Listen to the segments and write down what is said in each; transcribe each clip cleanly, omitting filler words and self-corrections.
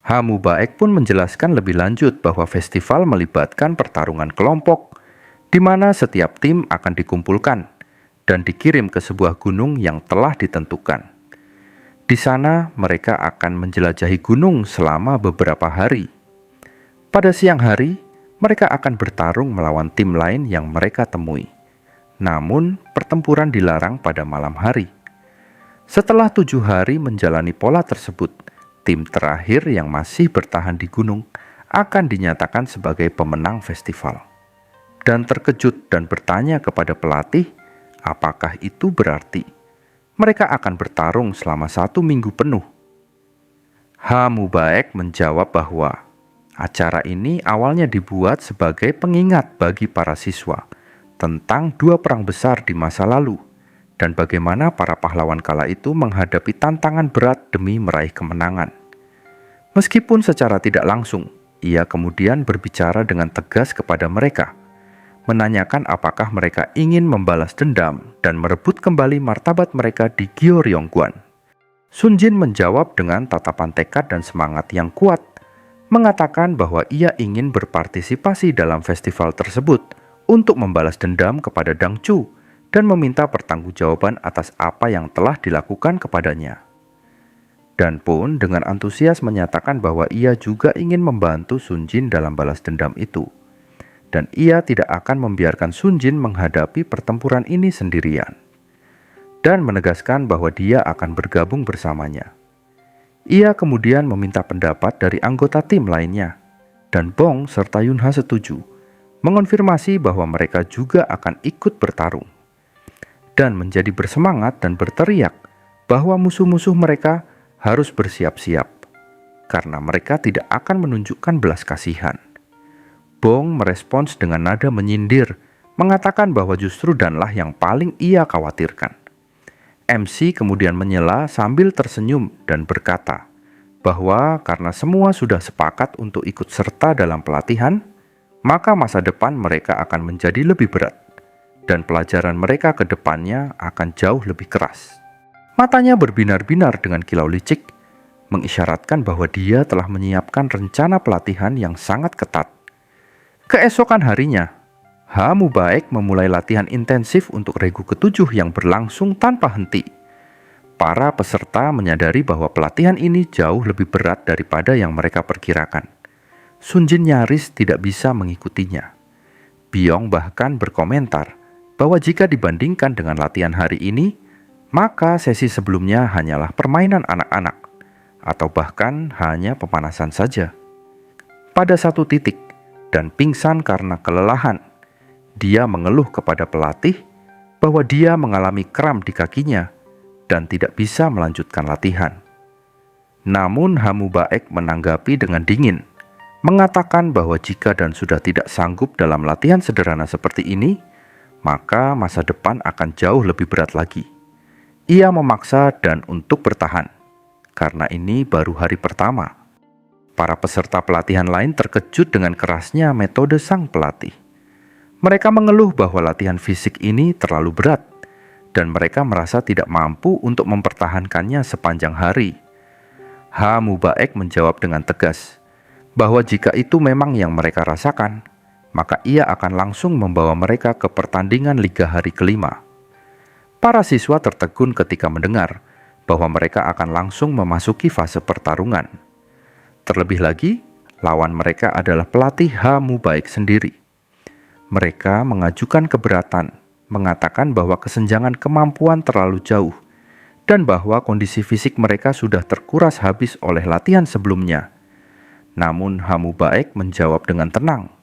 Hamu Baek pun menjelaskan lebih lanjut bahwa festival melibatkan pertarungan kelompok, di mana setiap tim akan dikumpulkan dan dikirim ke sebuah gunung yang telah ditentukan. Di sana mereka akan menjelajahi gunung selama beberapa hari. Pada siang hari, mereka akan bertarung melawan tim lain yang mereka temui. Namun, pertempuran dilarang pada malam hari. Setelah 7 hari menjalani pola tersebut, tim terakhir yang masih bertahan di gunung akan dinyatakan sebagai pemenang festival. Dan terkejut dan bertanya kepada pelatih, apakah itu berarti mereka akan bertarung selama 1 minggu penuh? Hamu Baek menjawab bahwa acara ini awalnya dibuat sebagai pengingat bagi para siswa tentang 2 perang besar di masa lalu dan bagaimana para pahlawan kala itu menghadapi tantangan berat demi meraih kemenangan. Meskipun secara tidak langsung, ia kemudian berbicara dengan tegas kepada mereka, menanyakan apakah mereka ingin membalas dendam dan merebut kembali martabat mereka di Gyeongbokgung. Sun Jin menjawab dengan tatapan tekad dan semangat yang kuat, mengatakan bahwa ia ingin berpartisipasi dalam festival tersebut untuk membalas dendam kepada Dang Chu dan meminta pertanggungjawaban atas apa yang telah dilakukan kepadanya. Dan pun dengan antusias menyatakan bahwa ia juga ingin membantu Sun Jin dalam balas dendam itu. Dan ia tidak akan membiarkan Sun Jin menghadapi pertempuran ini sendirian. Dan menegaskan bahwa dia akan bergabung bersamanya. Ia kemudian meminta pendapat dari anggota tim lainnya. Dan Bong serta Yunha setuju, mengonfirmasi bahwa mereka juga akan ikut bertarung. Dan menjadi bersemangat dan berteriak bahwa musuh-musuh mereka harus bersiap-siap, karena mereka tidak akan menunjukkan belas kasihan. Bong merespons dengan nada menyindir, mengatakan bahwa justru Danlah yang paling ia khawatirkan. MC kemudian menyela sambil tersenyum dan berkata bahwa karena semua sudah sepakat untuk ikut serta dalam pelatihan, maka masa depan mereka akan menjadi lebih berat. Dan pelajaran mereka ke depannya akan jauh lebih keras. Matanya berbinar-binar dengan kilau licik, mengisyaratkan bahwa dia telah menyiapkan rencana pelatihan yang sangat ketat. Keesokan harinya, Hamu Baek memulai latihan intensif untuk regu ke-7 yang berlangsung tanpa henti. Para peserta menyadari bahwa pelatihan ini jauh lebih berat daripada yang mereka perkirakan. Sun Jin nyaris tidak bisa mengikutinya. Byong bahkan berkomentar bahwa jika dibandingkan dengan latihan hari ini, maka sesi sebelumnya hanyalah permainan anak-anak, atau bahkan hanya pemanasan saja. Pada satu titik, dan pingsan karena kelelahan, dia mengeluh kepada pelatih bahwa dia mengalami kram di kakinya dan tidak bisa melanjutkan latihan. Namun Hamu Baek menanggapi dengan dingin, mengatakan bahwa jika Dan sudah tidak sanggup dalam latihan sederhana seperti ini, maka masa depan akan jauh lebih berat lagi. Ia memaksa Dan untuk bertahan, karena ini baru hari pertama. Para peserta pelatihan lain terkejut dengan kerasnya metode sang pelatih. Mereka mengeluh bahwa latihan fisik ini terlalu berat, dan mereka merasa tidak mampu untuk mempertahankannya sepanjang hari. Hamu Baek menjawab dengan tegas, bahwa jika itu memang yang mereka rasakan, maka ia akan langsung membawa mereka ke pertandingan Liga hari kelima. Para siswa tertegun ketika mendengar bahwa mereka akan langsung memasuki fase pertarungan. Terlebih lagi, lawan mereka adalah pelatih Hamu Baek sendiri. Mereka mengajukan keberatan, mengatakan bahwa kesenjangan kemampuan terlalu jauh, dan bahwa kondisi fisik mereka sudah terkuras habis oleh latihan sebelumnya. Namun Hamu Baek menjawab dengan tenang.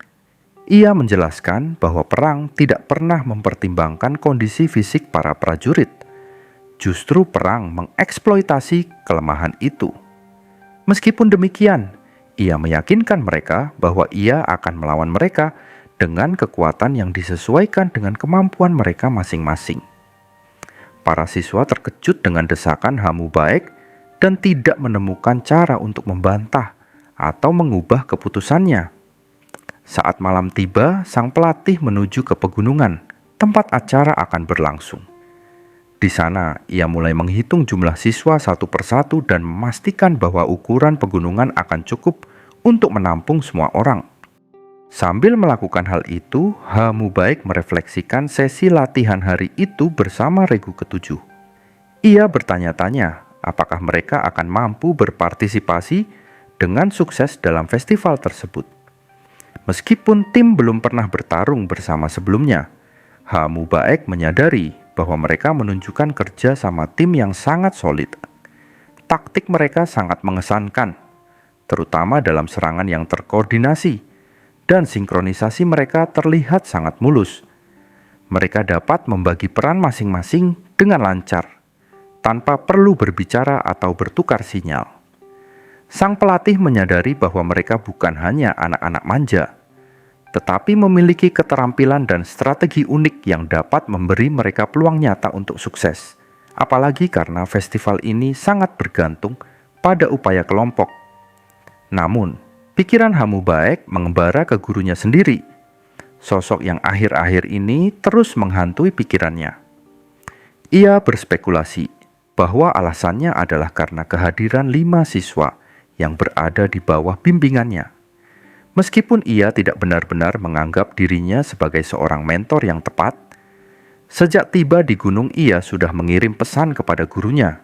Ia menjelaskan bahwa perang tidak pernah mempertimbangkan kondisi fisik para prajurit. Justru perang mengeksploitasi kelemahan itu. Meskipun demikian, ia meyakinkan mereka bahwa ia akan melawan mereka dengan kekuatan yang disesuaikan dengan kemampuan mereka masing-masing. Para siswa terkejut dengan desakan Hamu Baek dan tidak menemukan cara untuk membantah atau mengubah keputusannya. Saat malam tiba, sang pelatih menuju ke pegunungan, tempat acara akan berlangsung. Di sana, ia mulai menghitung jumlah siswa satu persatu dan memastikan bahwa ukuran pegunungan akan cukup untuk menampung semua orang. Sambil melakukan hal itu, Ha Mubaek merefleksikan sesi latihan hari itu bersama regu ketujuh. Ia bertanya-tanya apakah mereka akan mampu berpartisipasi dengan sukses dalam festival tersebut. Meskipun tim belum pernah bertarung bersama sebelumnya, Ha Mubaek menyadari bahwa mereka menunjukkan kerja sama tim yang sangat solid. Taktik mereka sangat mengesankan, terutama dalam serangan yang terkoordinasi, dan sinkronisasi mereka terlihat sangat mulus. Mereka dapat membagi peran masing-masing dengan lancar, tanpa perlu berbicara atau bertukar sinyal. Sang pelatih menyadari bahwa mereka bukan hanya anak-anak manja, tetapi memiliki keterampilan dan strategi unik yang dapat memberi mereka peluang nyata untuk sukses. Apalagi karena festival ini sangat bergantung pada upaya kelompok. Namun, pikiran Ha Mubaek mengembara ke gurunya sendiri. Sosok yang akhir-akhir ini terus menghantui pikirannya. Ia berspekulasi bahwa alasannya adalah karena kehadiran 5 siswa yang berada di bawah bimbingannya. Meskipun ia tidak benar-benar menganggap dirinya sebagai seorang mentor yang tepat, sejak tiba di gunung ia sudah mengirim pesan kepada gurunya.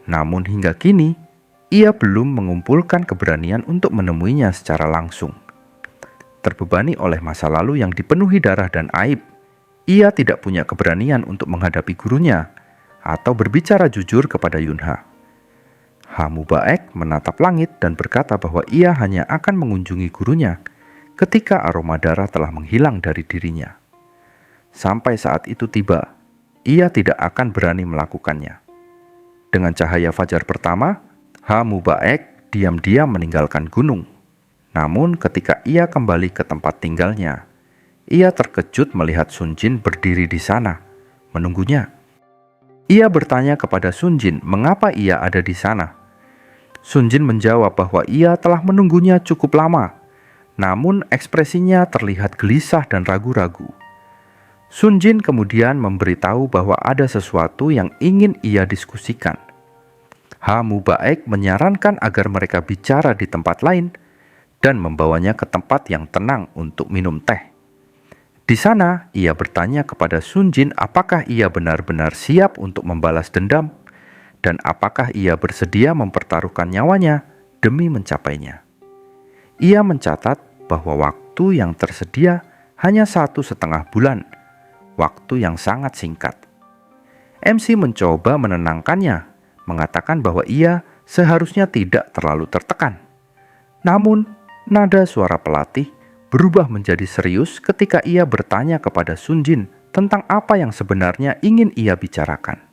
Namun hingga kini, ia belum mengumpulkan keberanian untuk menemuinya secara langsung. Terbebani oleh masa lalu yang dipenuhi darah dan aib, ia tidak punya keberanian untuk menghadapi gurunya atau berbicara jujur kepada Yunha. Ha Mubaek menatap langit dan berkata bahwa ia hanya akan mengunjungi gurunya ketika aroma darah telah menghilang dari dirinya. Sampai saat itu tiba, ia tidak akan berani melakukannya. Dengan cahaya fajar pertama, Ha Mubaek diam-diam meninggalkan gunung. Namun ketika ia kembali ke tempat tinggalnya, ia terkejut melihat Sun Jin berdiri di sana, menunggunya. Ia bertanya kepada Sun Jin mengapa ia ada di sana. Sun Jin menjawab bahwa ia telah menunggunya cukup lama, namun ekspresinya terlihat gelisah dan ragu-ragu. Sun Jin kemudian memberitahu bahwa ada sesuatu yang ingin ia diskusikan. Ha Mubaek menyarankan agar mereka bicara di tempat lain dan membawanya ke tempat yang tenang untuk minum teh. Di sana, ia bertanya kepada Sun Jin apakah ia benar-benar siap untuk membalas dendam dan apakah ia bersedia mempertaruhkan nyawanya demi mencapainya. Ia mencatat bahwa waktu yang tersedia hanya 1,5 bulan, waktu yang sangat singkat. MC mencoba menenangkannya, mengatakan bahwa ia seharusnya tidak terlalu tertekan. Namun, nada suara pelatih berubah menjadi serius ketika ia bertanya kepada Sun Jin tentang apa yang sebenarnya ingin ia bicarakan.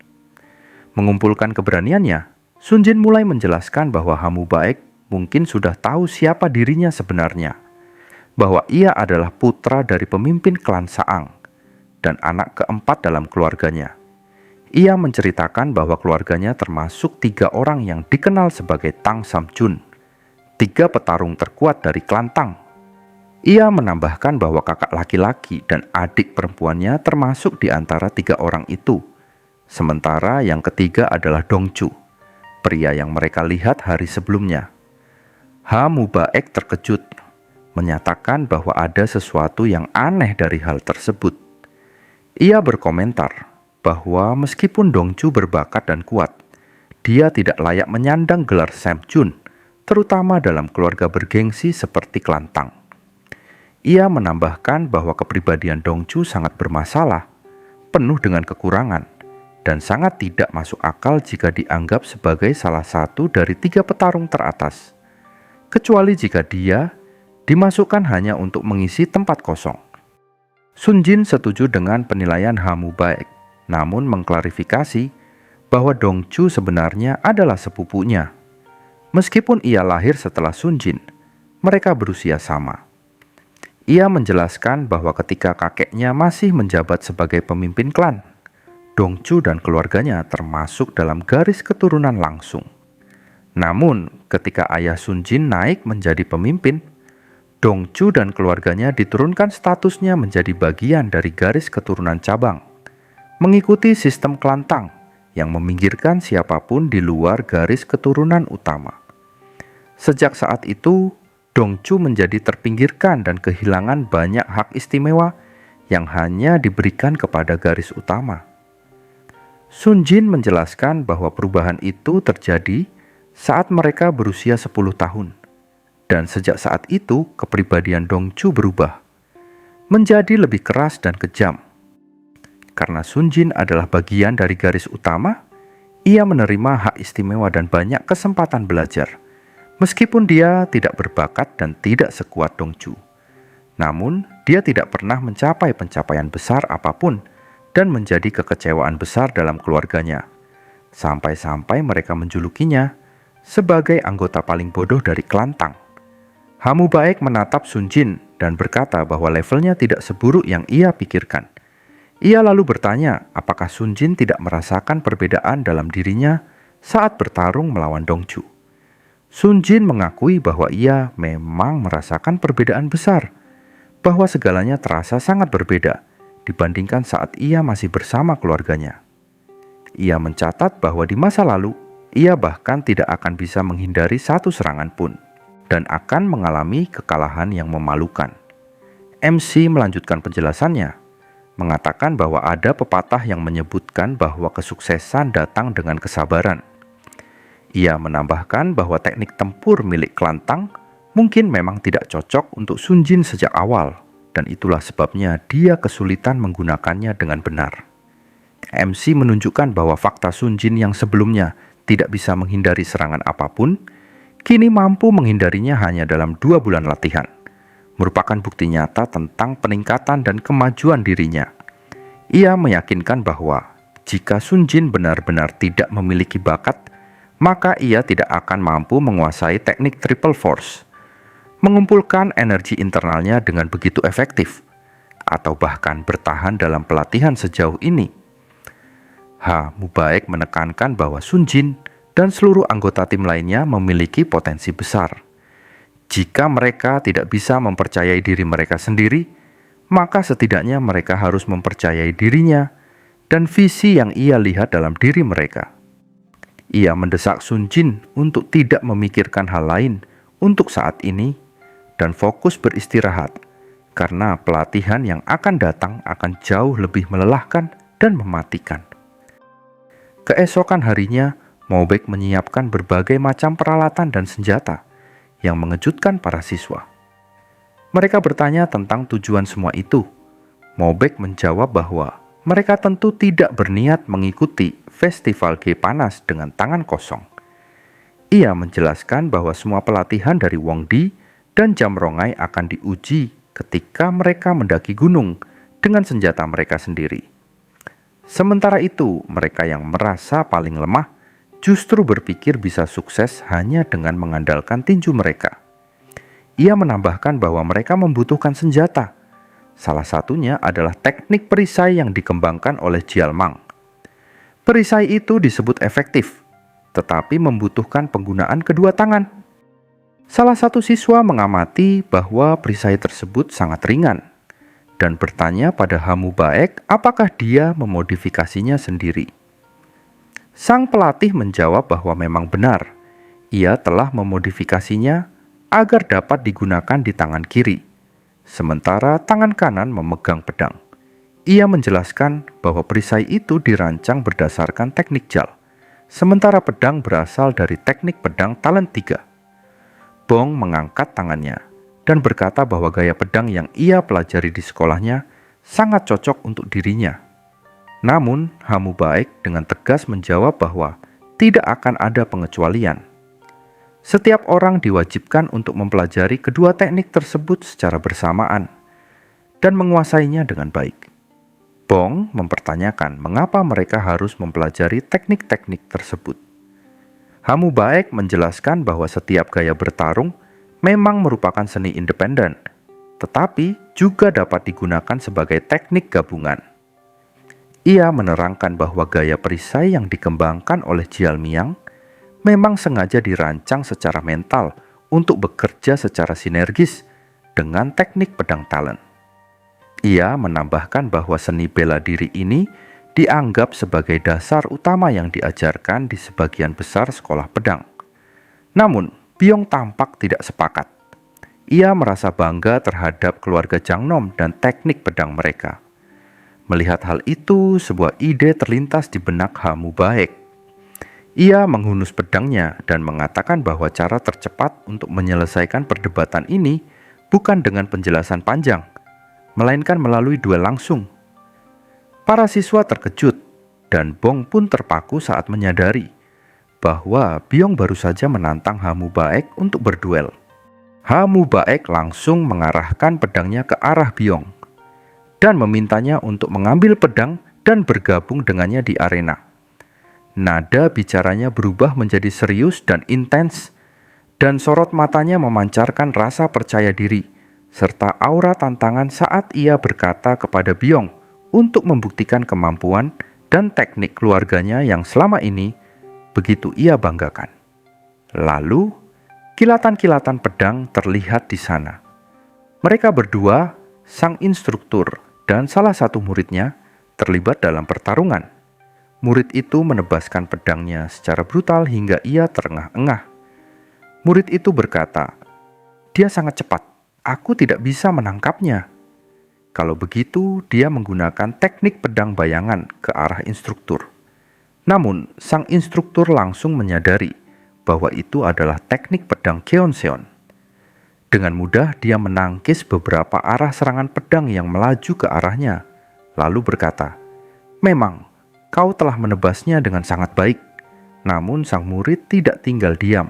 Mengumpulkan keberaniannya, Sun Jin mulai menjelaskan bahwa Ha Mubaek mungkin sudah tahu siapa dirinya sebenarnya, bahwa ia adalah putra dari pemimpin klan Saang dan anak keempat dalam keluarganya. Ia menceritakan bahwa keluarganya termasuk 3 orang yang dikenal sebagai Tang Samjun, 3 petarung terkuat dari klan Tang. Ia menambahkan bahwa kakak laki-laki dan adik perempuannya termasuk di antara 3 orang itu. Sementara yang ketiga adalah Dongchu, pria yang mereka lihat hari sebelumnya. Ha Mubaek terkejut, menyatakan bahwa ada sesuatu yang aneh dari hal tersebut. Ia berkomentar bahwa meskipun Dongchu berbakat dan kuat, dia tidak layak menyandang gelar Samjun, terutama dalam keluarga bergengsi seperti klan Tang. Ia menambahkan bahwa kepribadian Dongchu sangat bermasalah, penuh dengan kekurangan, dan sangat tidak masuk akal jika dianggap sebagai salah satu dari 3 petarung teratas, kecuali jika dia dimasukkan hanya untuk mengisi tempat kosong. Sun Jin setuju dengan penilaian Ha Mubaek, namun mengklarifikasi bahwa Dongchu sebenarnya adalah sepupunya. Meskipun ia lahir setelah Sun Jin, mereka berusia sama. Ia menjelaskan bahwa ketika kakeknya masih menjabat sebagai pemimpin klan, Dongchu dan keluarganya termasuk dalam garis keturunan langsung. Namun, ketika ayah Sun Jin naik menjadi pemimpin, Dongchu dan keluarganya diturunkan statusnya menjadi bagian dari garis keturunan cabang. mengikuti sistem kelantang yang meminggirkan siapapun di luar garis keturunan utama. Sejak saat itu, Dongchu menjadi terpinggirkan dan kehilangan banyak hak istimewa yang hanya diberikan kepada garis utama. Sun Jin menjelaskan bahwa perubahan itu terjadi saat mereka berusia 10 tahun. Dan sejak saat itu, kepribadian Dongchu berubah menjadi lebih keras dan kejam. Karena Sun Jin adalah bagian dari garis utama, ia menerima hak istimewa dan banyak kesempatan belajar. Meskipun dia tidak berbakat dan tidak sekuat Dongchu. Namun, dia tidak pernah mencapai pencapaian besar apapun dan menjadi kekecewaan besar dalam keluarganya. Sampai-sampai mereka menjulukinya sebagai anggota paling bodoh dari kelantang. Hamu Baek menatap Sun Jin dan berkata bahwa levelnya tidak seburuk yang ia pikirkan. Ia lalu bertanya apakah Sun Jin tidak merasakan perbedaan dalam dirinya saat bertarung melawan Dongchu. Sun Jin mengakui bahwa ia memang merasakan perbedaan besar, bahwa segalanya terasa sangat berbeda dibandingkan saat ia masih bersama keluarganya. Ia mencatat bahwa di masa lalu, ia bahkan tidak akan bisa menghindari satu serangan pun, dan akan mengalami kekalahan yang memalukan. MC melanjutkan penjelasannya, mengatakan bahwa ada pepatah yang menyebutkan bahwa kesuksesan datang dengan kesabaran. Ia menambahkan bahwa teknik tempur milik kelantang mungkin memang tidak cocok untuk Sun Jin sejak awal, dan itulah sebabnya dia kesulitan menggunakannya dengan benar. MC menunjukkan bahwa fakta Sun Jin yang sebelumnya tidak bisa menghindari serangan apapun, kini mampu menghindarinya hanya dalam 2 bulan latihan, merupakan bukti nyata tentang peningkatan dan kemajuan dirinya. Ia meyakinkan bahwa jika Sun Jin benar-benar tidak memiliki bakat, maka ia tidak akan mampu menguasai teknik triple force, mengumpulkan energi internalnya dengan begitu efektif, atau bahkan bertahan dalam pelatihan sejauh ini. Hamu Baek menekankan bahwa Sun Jin dan seluruh anggota tim lainnya memiliki potensi besar. Jika mereka tidak bisa mempercayai diri mereka sendiri, maka setidaknya mereka harus mempercayai dirinya dan visi yang ia lihat dalam diri mereka. Ia mendesak Sun Jin untuk tidak memikirkan hal lain untuk saat ini dan fokus beristirahat, karena pelatihan yang akan datang akan jauh lebih melelahkan dan mematikan. Keesokan harinya, Mobek menyiapkan berbagai macam peralatan dan senjata yang mengejutkan para siswa. Mereka bertanya tentang tujuan semua itu. Mobek menjawab bahwa mereka tentu tidak berniat mengikuti festival Ge Panas dengan tangan kosong. Ia menjelaskan bahwa semua pelatihan dari Wong Di dan Jam Rongai akan diuji ketika mereka mendaki gunung dengan senjata mereka sendiri. Sementara itu, mereka yang merasa paling lemah justru berpikir bisa sukses hanya dengan mengandalkan tinju mereka. Ia menambahkan bahwa mereka membutuhkan senjata. Salah satunya adalah teknik perisai yang dikembangkan oleh Jialmang. Perisai itu disebut efektif, tetapi membutuhkan penggunaan kedua tangan. Salah satu siswa mengamati bahwa perisai tersebut sangat ringan dan bertanya pada Hamu Baek apakah dia memodifikasinya sendiri. Sang pelatih menjawab bahwa memang benar, ia telah memodifikasinya agar dapat digunakan di tangan kiri, sementara tangan kanan memegang pedang. Ia menjelaskan bahwa perisai itu dirancang berdasarkan teknik jal, sementara pedang berasal dari teknik pedang talent 3. Bong mengangkat tangannya dan berkata bahwa gaya pedang yang ia pelajari di sekolahnya sangat cocok untuk dirinya. Namun, Hamu Baek dengan tegas menjawab bahwa tidak akan ada pengecualian. Setiap orang diwajibkan untuk mempelajari kedua teknik tersebut secara bersamaan dan menguasainya dengan baik. Bong mempertanyakan mengapa mereka harus mempelajari teknik-teknik tersebut. Hamu Baek menjelaskan bahwa setiap gaya bertarung memang merupakan seni independen, tetapi juga dapat digunakan sebagai teknik gabungan. Ia menerangkan bahwa gaya perisai yang dikembangkan oleh Jialmiang memang sengaja dirancang secara mental untuk bekerja secara sinergis dengan teknik pedang talent. Ia menambahkan bahwa seni bela diri ini dianggap sebagai dasar utama yang diajarkan di sebagian besar sekolah pedang. Namun, Byong tampak tidak sepakat. Ia merasa bangga terhadap keluarga Jangnom dan teknik pedang mereka. Melihat hal itu, sebuah ide terlintas di benak Ha Mu Baek. Ia menghunus pedangnya dan mengatakan bahwa cara tercepat untuk menyelesaikan perdebatan ini bukan dengan penjelasan panjang, melainkan melalui duel langsung. Para siswa terkejut, dan Bong pun terpaku saat menyadari bahwa Byong baru saja menantang Ha Mu Baek untuk berduel. Ha Mu Baek langsung mengarahkan pedangnya ke arah Byong dan memintanya untuk mengambil pedang dan bergabung dengannya di arena. Nada bicaranya berubah menjadi serius dan intens, dan sorot matanya memancarkan rasa percaya diri serta aura tantangan saat ia berkata kepada Byong untuk membuktikan kemampuan dan teknik keluarganya yang selama ini begitu ia banggakan. Lalu, kilatan-kilatan pedang terlihat di sana. Mereka berdua, sang instruktur dan salah satu muridnya, terlibat dalam pertarungan. Murid itu menebaskan pedangnya secara brutal hingga ia terengah-engah. Murid itu berkata, "Dia sangat cepat, aku tidak bisa menangkapnya." Kalau begitu, dia menggunakan teknik pedang bayangan ke arah instruktur. Namun, sang instruktur langsung menyadari bahwa itu adalah teknik pedang Keonseon. Dengan mudah, dia menangkis beberapa arah serangan pedang yang melaju ke arahnya, lalu berkata, "Memang, kau telah menebasnya dengan sangat baik." Namun, sang murid tidak tinggal diam.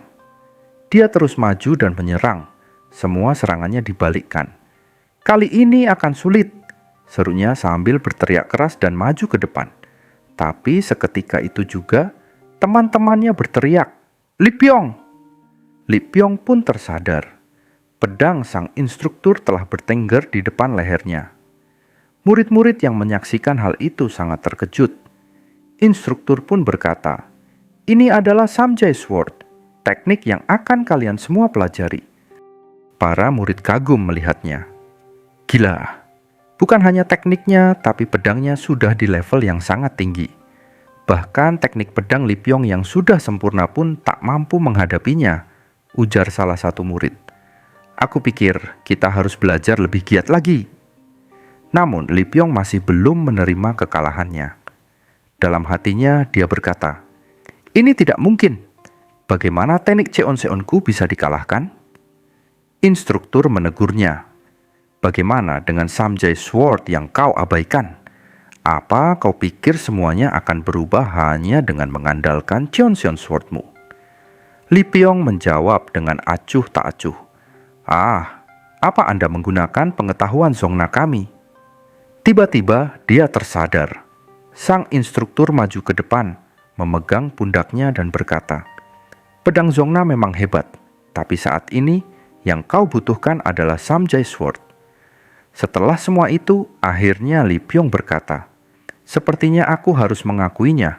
Dia terus maju dan menyerang. Semua serangannya dibalikkan. "Kali ini akan sulit," serunya sambil berteriak keras dan maju ke depan. Tapi seketika itu juga, teman-temannya berteriak, "Li Byong!" Li Byong pun tersadar. Pedang sang instruktur telah bertengger di depan lehernya. Murid-murid yang menyaksikan hal itu sangat terkejut. Instruktur pun berkata, "Ini adalah Samjae Sword, teknik yang akan kalian semua pelajari." Para murid kagum melihatnya. Gila, bukan hanya tekniknya, tapi pedangnya sudah di level yang sangat tinggi. Bahkan teknik pedang Li Byong yang sudah sempurna pun tak mampu menghadapinya, ujar salah satu murid. "Aku pikir kita harus belajar lebih giat lagi." Namun Li Byong masih belum menerima kekalahannya. Dalam hatinya dia berkata, "Ini tidak mungkin. Bagaimana teknik Cheonseonku bisa dikalahkan?" Instruktur menegurnya, "Bagaimana dengan Samjae Sword yang kau abaikan? Apa kau pikir semuanya akan berubah hanya dengan mengandalkan Cheonseon Swordmu?" Li Byong menjawab dengan acuh tak acuh, "Apa Anda menggunakan pengetahuan Zongna kami?" Tiba-tiba dia tersadar. Sang instruktur maju ke depan, memegang pundaknya dan berkata, "Pedang Zongna memang hebat, tapi saat ini yang kau butuhkan adalah Samjae Sword." Setelah semua itu, akhirnya Li Byong berkata, "Sepertinya aku harus mengakuinya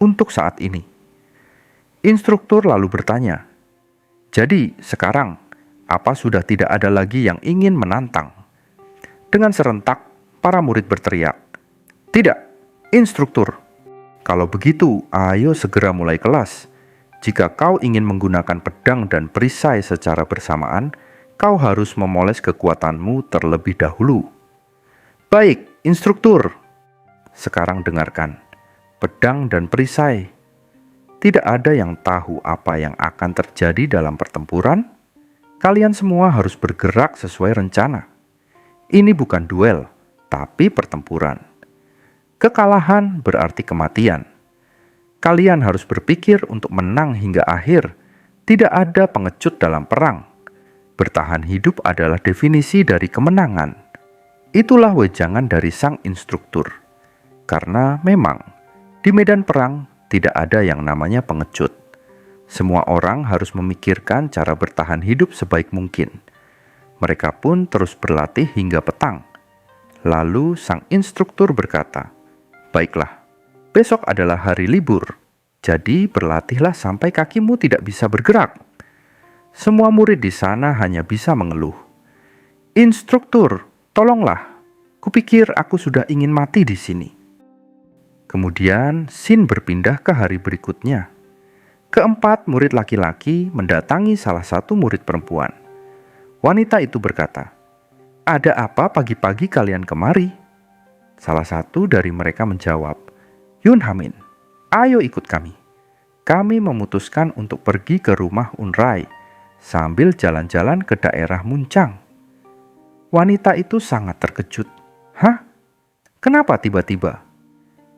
untuk saat ini." Instruktur lalu bertanya, "Jadi sekarang, apa sudah tidak ada lagi yang ingin menantang?" Dengan serentak, para murid berteriak, "Tidak, instruktur. Kalau begitu, ayo segera mulai kelas. Jika kau ingin menggunakan pedang dan perisai secara bersamaan, kau harus memoles kekuatanmu terlebih dahulu." "Baik, instruktur." Sekarang dengarkan, pedang dan perisai. Tidak ada yang tahu apa yang akan terjadi dalam pertempuran. Kalian semua harus bergerak sesuai rencana. Ini bukan duel, tapi pertempuran. Kekalahan berarti kematian. Kalian harus berpikir untuk menang hingga akhir. Tidak ada pengecut dalam perang. Bertahan hidup adalah definisi dari kemenangan. Itulah wejangan dari sang instruktur. Karena memang, di medan perang tidak ada yang namanya pengecut. Semua orang harus memikirkan cara bertahan hidup sebaik mungkin. Mereka pun terus berlatih hingga petang. Lalu sang instruktur berkata, "Baiklah, besok adalah hari libur. Jadi berlatihlah sampai kakimu tidak bisa bergerak." Semua murid di sana hanya bisa mengeluh. "Instruktur, tolonglah. Kupikir aku sudah ingin mati di sini." Kemudian, scene berpindah ke hari berikutnya. Keempat murid laki-laki mendatangi salah satu murid perempuan. Wanita itu berkata, "Ada apa pagi-pagi kalian kemari?" Salah satu dari mereka menjawab, "Yun Hamin, ayo ikut kami. Kami memutuskan untuk pergi ke rumah Unrai sambil jalan-jalan ke daerah Muncang." Wanita itu sangat terkejut. "Hah? Kenapa tiba-tiba?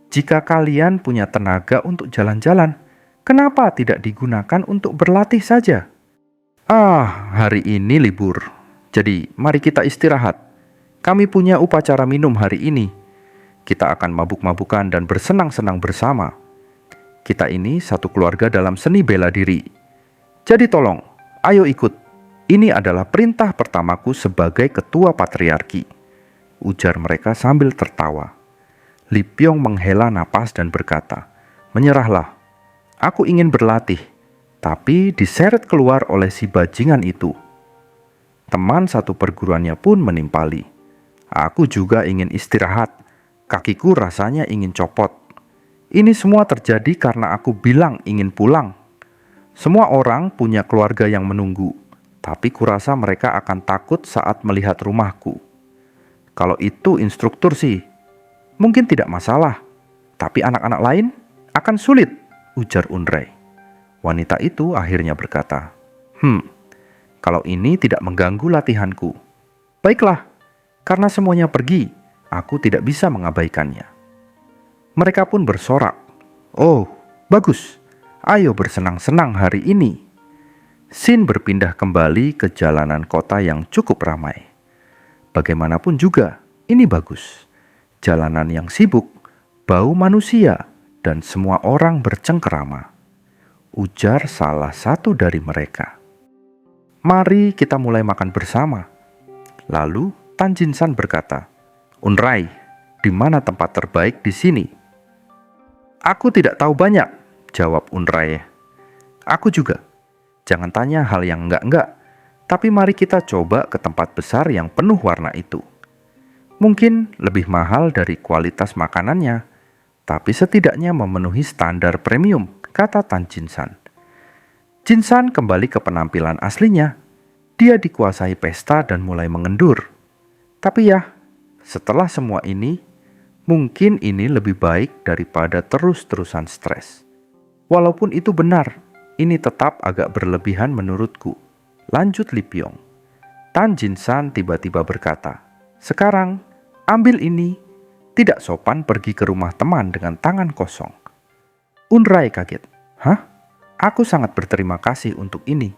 Jika kalian punya tenaga untuk jalan-jalan, kenapa tidak digunakan untuk berlatih saja?" "Ah, hari ini libur. Jadi, mari kita istirahat. Kami punya upacara minum hari ini. Kita akan mabuk-mabukan dan bersenang-senang bersama. Kita ini satu keluarga dalam seni bela diri. Jadi tolong, ayo ikut. Ini adalah perintah pertamaku sebagai ketua patriarki," ujar mereka sambil tertawa. Li Pyong menghela napas dan berkata, "Menyerahlah. Aku ingin berlatih, tapi diseret keluar oleh si bajingan itu." Teman satu perguruannya pun menimpali. "Aku juga ingin istirahat. Kakiku rasanya ingin copot. Ini semua terjadi karena aku bilang ingin pulang. Semua orang punya keluarga yang menunggu, tapi kurasa mereka akan takut saat melihat rumahku. Kalau itu instruktur sih, mungkin tidak masalah. Tapi anak-anak lain akan sulit," ujar Unrai. Wanita itu akhirnya berkata, Kalau ini tidak mengganggu latihanku. Baiklah, karena semuanya pergi, aku tidak bisa mengabaikannya." Mereka pun bersorak, "Oh, bagus. Ayo bersenang-senang hari ini." Scene berpindah kembali ke jalanan kota yang cukup ramai. Bagaimanapun juga, ini bagus. Jalanan yang sibuk, bau manusia, dan semua orang bercengkerama. Ujar salah satu dari mereka. "Mari kita mulai makan bersama." Lalu Tan Jin San berkata, "Unrai, di mana tempat terbaik di sini?" "Aku tidak tahu banyak," jawab Unrai. "Aku juga. Jangan tanya hal yang enggak-enggak, tapi mari kita coba ke tempat besar yang penuh warna itu. Mungkin lebih mahal dari kualitas makanannya, tapi setidaknya memenuhi standar premium," kata Tan Jin San. Jin San kembali ke penampilan aslinya. Dia dikuasai pesta dan mulai mengendur. Tapi ya, setelah semua ini, mungkin ini lebih baik daripada terus-terusan stres. Walaupun itu benar, ini tetap agak berlebihan menurutku. Lanjut Li Pyong. Tan Jin San tiba-tiba berkata, "Sekarang, ambil ini." Tidak sopan pergi ke rumah teman dengan tangan kosong. Unrai kaget. "Hah? Aku sangat berterima kasih untuk ini."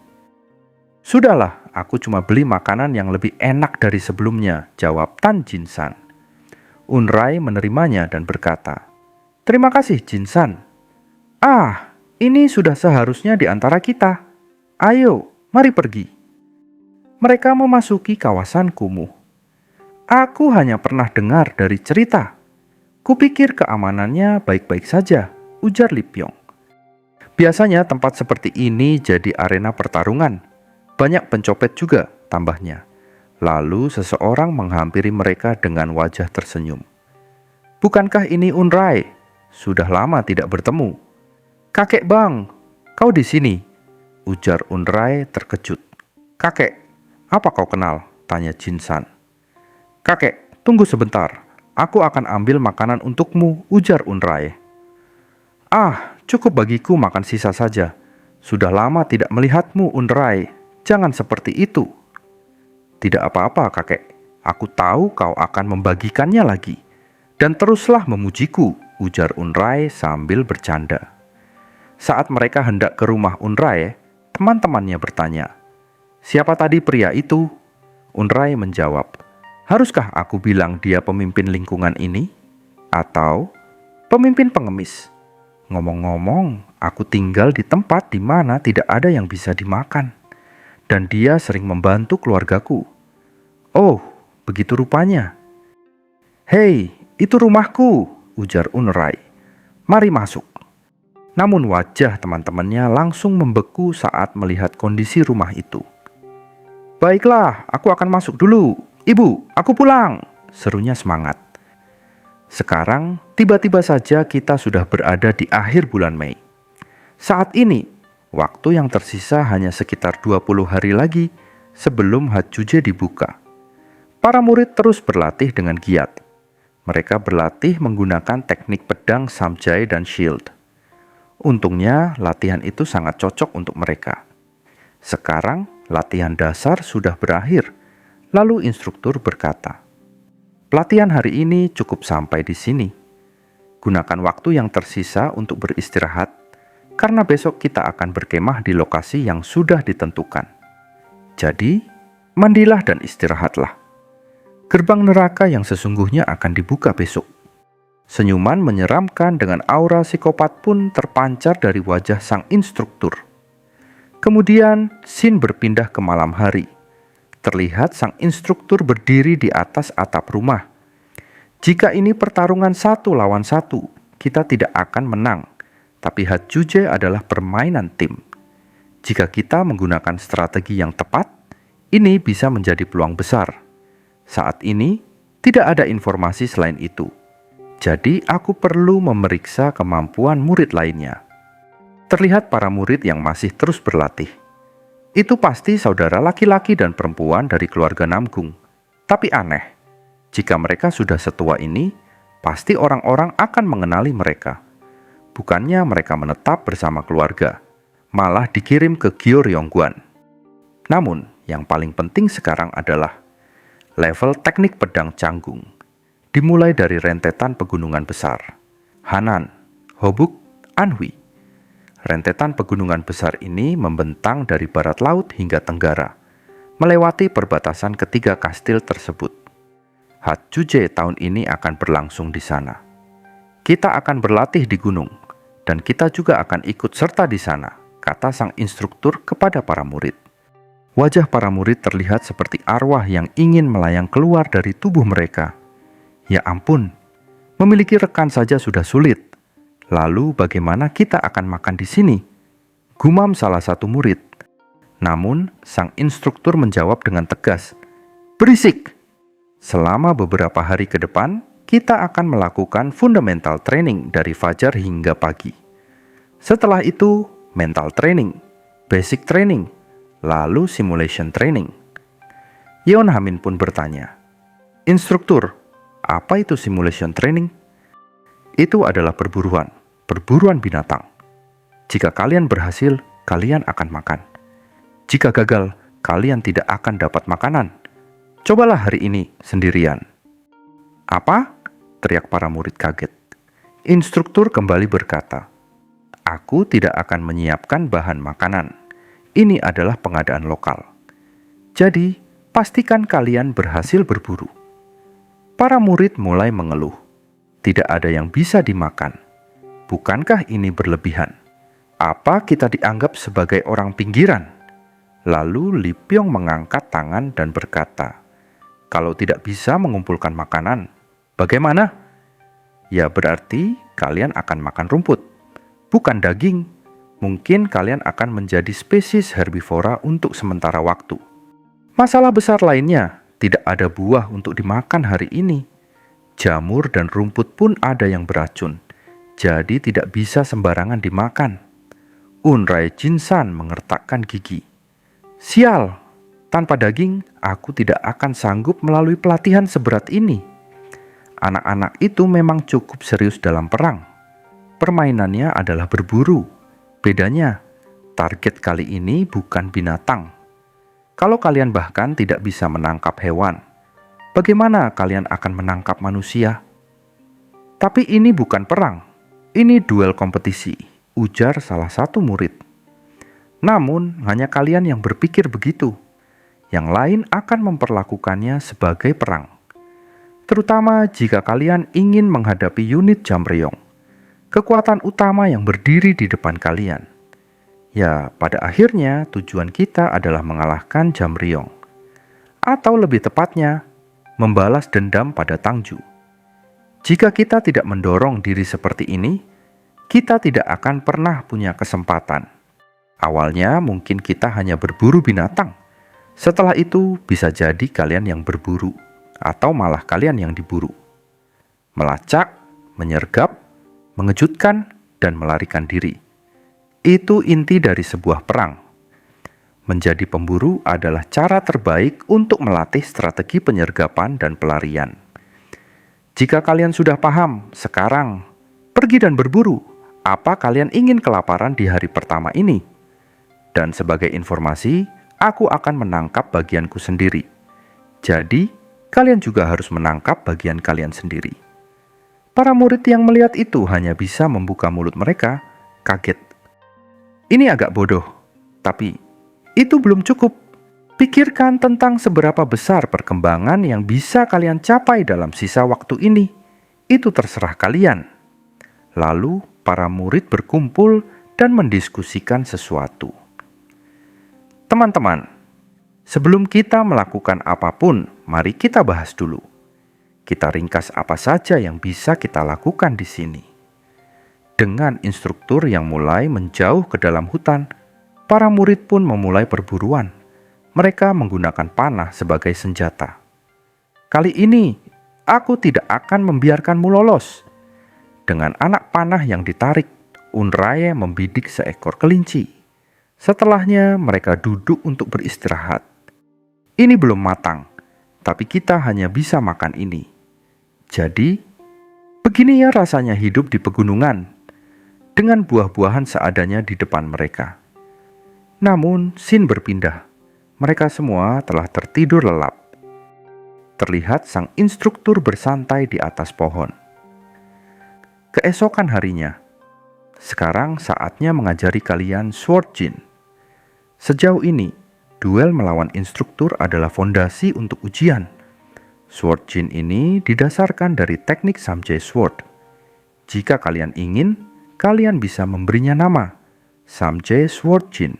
"Sudahlah, aku cuma beli makanan yang lebih enak dari sebelumnya," jawab Tan Jin San. Unrai menerimanya dan berkata, "Terima kasih Jin San. Ah, ini sudah seharusnya di antara kita. Ayo, mari pergi." Mereka memasuki kawasan kumuh. "Aku hanya pernah dengar dari cerita. Kupikir keamanannya baik-baik saja," ujar Li Pyong. "Biasanya tempat seperti ini jadi arena pertarungan. Banyak pencopet juga," tambahnya. Lalu seseorang menghampiri mereka dengan wajah tersenyum. "Bukankah ini Unrai? Sudah lama tidak bertemu." "Kakek Bang, kau di sini?" ujar Unrai terkejut. "Kakek, apa kau kenal?" tanya Jin San. "Kakek, tunggu sebentar. Aku akan ambil makanan untukmu," ujar Unrai. "Ah, cukup bagiku makan sisa saja. Sudah lama tidak melihatmu, Unrai. Jangan seperti itu." "Tidak apa-apa, kakek. Aku tahu kau akan membagikannya lagi. Dan teruslah memujiku," ujar Unrai sambil bercanda. Saat mereka hendak ke rumah Unrai, teman-temannya bertanya, "Siapa tadi pria itu?" Unrai menjawab, "Haruskah aku bilang dia pemimpin lingkungan ini? Atau pemimpin pengemis? Ngomong-ngomong, aku tinggal di tempat di mana tidak ada yang bisa dimakan. Dan dia sering membantu keluargaku." "Oh, begitu rupanya." "Hei, itu rumahku," ujar Unrai. "Mari masuk." Namun wajah teman-temannya langsung membeku saat melihat kondisi rumah itu. "Baiklah, aku akan masuk dulu. Ibu, aku pulang," serunya semangat. Sekarang, tiba-tiba saja kita sudah berada di akhir bulan Mei. Saat ini, waktu yang tersisa hanya sekitar 20 hari lagi sebelum Hajjuje dibuka. Para murid terus berlatih dengan giat. Mereka berlatih menggunakan teknik pedang samjai dan shield. Untungnya, latihan itu sangat cocok untuk mereka. Sekarang, latihan dasar sudah berakhir. Lalu instruktur berkata, "Pelatihan hari ini cukup sampai di sini. Gunakan waktu yang tersisa untuk beristirahat, karena besok kita akan berkemah di lokasi yang sudah ditentukan. Jadi, mandilah dan istirahatlah. Gerbang neraka yang sesungguhnya akan dibuka besok." Senyuman menyeramkan dengan aura psikopat pun terpancar dari wajah sang instruktur. Kemudian, scene berpindah ke malam hari. Terlihat sang instruktur berdiri di atas atap rumah. Jika ini pertarungan 1 lawan 1, kita tidak akan menang. Tapi Hajjuje adalah permainan tim. Jika kita menggunakan strategi yang tepat, ini bisa menjadi peluang besar. Saat ini, tidak ada informasi selain itu. Jadi, aku perlu memeriksa kemampuan murid lainnya. Terlihat para murid yang masih terus berlatih. Itu pasti saudara laki-laki dan perempuan dari keluarga Namgung. Tapi aneh, jika mereka sudah setua ini, pasti orang-orang akan mengenali mereka. Bukannya mereka menetap bersama keluarga, malah dikirim ke Gyeongbokgung. Namun, yang paling penting sekarang adalah level teknik pedang Canggung, dimulai dari rentetan pegunungan besar, Hanan, Hobuk, Anhui. Rentetan pegunungan besar ini membentang dari barat laut hingga tenggara, melewati perbatasan ketiga kastil tersebut. Hajjuje tahun ini akan berlangsung di sana. Kita akan berlatih di gunung, dan kita juga akan ikut serta di sana, kata sang instruktur kepada para murid. Wajah para murid terlihat seperti arwah yang ingin melayang keluar dari tubuh mereka. Ya ampun, memiliki rekan saja sudah sulit. Lalu bagaimana kita akan makan di sini? Gumam salah satu murid. Namun, sang instruktur menjawab dengan tegas, "Berisik! Selama beberapa hari ke depan, kita akan melakukan fundamental training dari fajar hingga pagi. Setelah itu, mental training, basic training, lalu simulation training." Yeon Hamin pun bertanya, "Instruktur, apa itu simulation training?" "Itu adalah perburuan binatang. Jika kalian berhasil, kalian akan makan. Jika gagal, kalian tidak akan dapat makanan. Cobalah hari ini sendirian." "Apa?" teriak para murid kaget. Instruktur kembali berkata, "Aku tidak akan menyiapkan bahan makanan. Ini adalah pengadaan lokal. Jadi, pastikan kalian berhasil berburu." Para murid mulai mengeluh. Tidak ada yang bisa dimakan. Bukankah ini berlebihan? Apa kita dianggap sebagai orang pinggiran? Lalu Li Pyong mengangkat tangan dan berkata, "Kalau tidak bisa mengumpulkan makanan, bagaimana?" "Ya berarti kalian akan makan rumput, bukan daging. Mungkin kalian akan menjadi spesies herbivora untuk sementara waktu. Masalah besar lainnya, tidak ada buah untuk dimakan hari ini. Jamur dan rumput pun ada yang beracun, jadi tidak bisa sembarangan dimakan." Unrai Jinsan mengertakkan gigi. "Sial, tanpa daging, aku tidak akan sanggup melalui pelatihan seberat ini. Anak-anak itu memang cukup serius dalam perang. Permainannya adalah berburu. Bedanya, target kali ini bukan binatang. Kalau kalian bahkan tidak bisa menangkap hewan, bagaimana kalian akan menangkap manusia?" "Tapi ini bukan perang, ini duel kompetisi," ujar salah satu murid. "Namun, hanya kalian yang berpikir begitu. Yang lain akan memperlakukannya sebagai perang. Terutama jika kalian ingin menghadapi unit Jamryong, kekuatan utama yang berdiri di depan kalian. Ya, pada akhirnya tujuan kita adalah mengalahkan Jamryong. Atau lebih tepatnya, membalas dendam pada Tangju. Jika kita tidak mendorong diri seperti ini, kita tidak akan pernah punya kesempatan. Awalnya mungkin kita hanya berburu binatang. Setelah itu bisa jadi kalian yang berburu, atau malah kalian yang diburu." melacak, menyergap, mengejutkan, dan melarikan diri. Itu inti dari sebuah perang. Menjadi pemburu adalah cara terbaik untuk melatih strategi penyergapan dan pelarian. Jika kalian sudah paham, sekarang pergi dan berburu. Apa kalian ingin kelaparan di hari pertama ini? Dan sebagai informasi, aku akan menangkap bagianku sendiri. Jadi, kalian juga harus menangkap bagian kalian sendiri. Para murid yang melihat itu hanya bisa membuka mulut mereka, kaget. Ini agak bodoh, tapi itu belum cukup. Pikirkan tentang seberapa besar perkembangan yang bisa kalian capai dalam sisa waktu ini. Itu terserah kalian. Lalu, para murid berkumpul dan mendiskusikan sesuatu. Teman-teman, sebelum kita melakukan apapun, mari kita bahas dulu. Kita ringkas apa saja yang bisa kita lakukan di sini. Dengan instruktur yang mulai menjauh ke dalam hutan, para murid pun memulai perburuan. Mereka menggunakan panah sebagai senjata. Kali ini, aku tidak akan membiarkanmu lolos. Dengan anak panah yang ditarik, Unraye membidik seekor kelinci. Setelahnya, mereka duduk untuk beristirahat. Ini belum matang, tapi kita hanya bisa makan ini. Jadi, begini ya rasanya hidup di pegunungan, dengan buah-buahan seadanya di depan mereka. Namun, scene berpindah. Mereka semua telah tertidur lelap. Terlihat sang instruktur bersantai di atas pohon. Keesokan harinya, sekarang saatnya mengajari kalian Sword Jin. Sejauh ini, duel melawan instruktur adalah fondasi untuk ujian. Sword Jin ini didasarkan dari teknik Samjae Sword. Jika kalian ingin, kalian bisa memberinya nama, Samjae Sword Jin.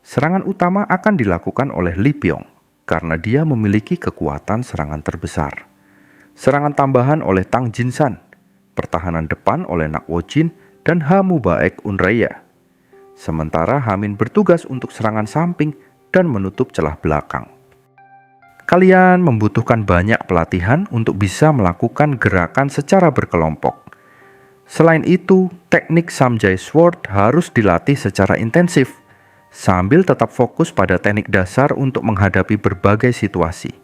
Serangan utama akan dilakukan oleh Lee Pyong, karena dia memiliki kekuatan serangan terbesar. Serangan tambahan oleh Tang Jinsan, pertahanan depan oleh Nakwo Jin dan Hamu Baek Unraya. Sementara Hamin bertugas untuk serangan samping dan menutup celah belakang. Kalian membutuhkan banyak pelatihan untuk bisa melakukan gerakan secara berkelompok. Selain itu, teknik Samjae Sword harus dilatih secara intensif, sambil tetap fokus pada teknik dasar untuk menghadapi berbagai situasi.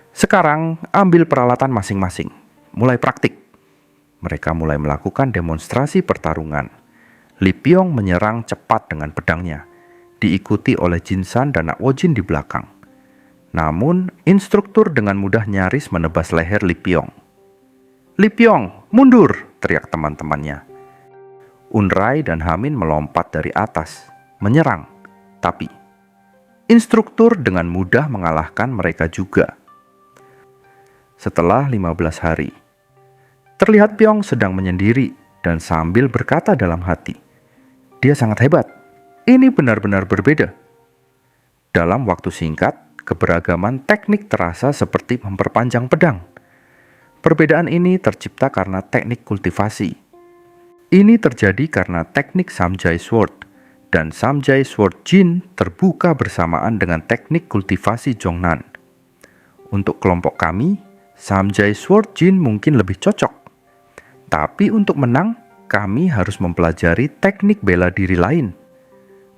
Sekarang, ambil peralatan masing-masing, mulai praktik. Mereka mulai melakukan demonstrasi pertarungan. Lee Pyong menyerang cepat dengan pedangnya, diikuti oleh Jinsan dan Nakwo Jin di belakang. Namun, instruktur dengan mudah nyaris menebas leher Lee Pyong. "Lee Pyong, mundur!" teriak teman-temannya. Unrai dan Hamin melompat dari atas, menyerang. Tapi, instruktur dengan mudah mengalahkan mereka juga. Setelah 15 hari, terlihat Pyong sedang menyendiri dan sambil berkata dalam hati, "Dia sangat hebat. Ini benar-benar berbeda." Dalam waktu singkat, keberagaman teknik terasa seperti memperpanjang pedang. Perbedaan ini tercipta karena teknik kultivasi. Ini terjadi karena teknik Samjae Sword dan Samjae Sword Jin terbuka bersamaan dengan teknik kultivasi Jongnan. Untuk kelompok kami, Samjae Sword Jin mungkin lebih cocok. Tapi untuk menang, kami harus mempelajari teknik bela diri lain.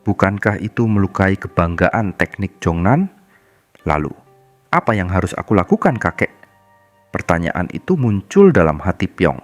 Bukankah itu melukai kebanggaan teknik Jongnan? Lalu, apa yang harus aku lakukan, kakek? Pertanyaan itu muncul dalam hati Pyong.